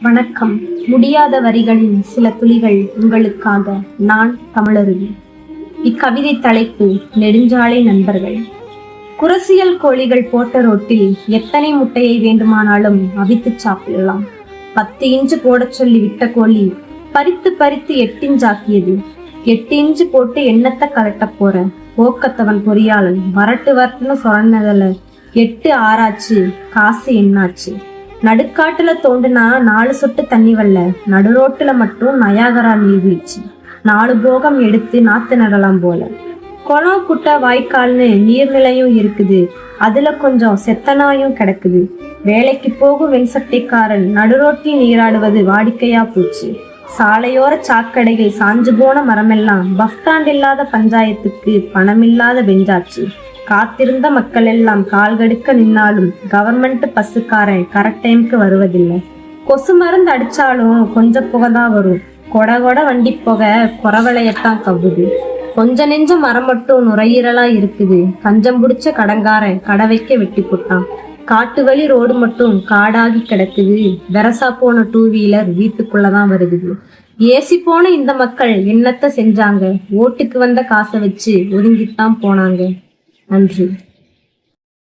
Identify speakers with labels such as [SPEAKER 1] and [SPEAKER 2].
[SPEAKER 1] வணக்கம். முடியாத வரிகளின் சில துளிகள் உங்களுக்காக. நான் தமிழருவி. இக்கவிதை தலைப்பு நெடுஞ்சாலை நண்பர்கள். குரசியல் கோழிகள் போட்ட ரோட்டில் எத்தனை முட்டையை வேண்டுமானாலும் அவித்து சாப்பிடலாம். 10 இன்ச்சு போடச் சொல்லி விட்ட கோழி பறித்து 8 இன்ச்சாக்கியது. 8 இன்ச்சு போட்டு எண்ணத்தை கலட்ட போற போக்கத்தவன் பொறியாளன் வரட்டுன்னு சொன்னதில் 8 ஆறாச்சு. காசு என்னாச்சு? நடுக்காட்டுல தோண்டுனா 4 சொட்டு தண்ணி வரல, நடுரோட்டுல மட்டும் நயாகரா நீர்வீழ்ச்சி. 4 போகம் எடுத்து நாத்து நடலாம் போல. குளம் குட்டை வாய்க்கால்னு நீர்நிலையும் இருக்குது, அதுல கொஞ்சம் செத்தனாயும் கிடக்குது. வேலைக்கு போகும் வெண்சட்டைக்காரன் நடுரோட்டில் நீராடுவது வாடிக்கையா போச்சு. சாலையோர சாக்கடையில் சாஞ்சு போன மரமெல்லாம் பஸ்டாண்ட் இல்லாத பஞ்சாயத்துக்கு பணமில்லாத பெஞ்சாச்சு. காத்திருந்த மக்கள் எல்லாம் கால்கடுக்க நின்னாலும் கவர்மெண்ட் பஸ்ஸுக்காரன் கரெக்ட் டைமுக்கு வருவதில்லை. கொசு மருந்து அடிச்சாலும் கொஞ்சம் புகைதான் வரும். கொட வண்டி புகை குறவளையத்தான் கவ்வுது. கொஞ்ச நெஞ்ச மரம் மட்டும் நுரையீரலா இருக்குது. கஞ்சம் பிடிச்ச கடங்காரன் கடை வைக்க வெட்டி போட்டான். காட்டு வழி ரோடு மட்டும் காடாகி கிடக்குது. வெரசா போன 2 வீலர் வீட்டுக்குள்ளதான் வருகுது. ஏசி போன இந்த மக்கள் என்னத்த செஞ்சாங்க? ஓட்டுக்கு வந்த காசை வச்சு ஒதுங்கித்தான் போனாங்க. நன்றி.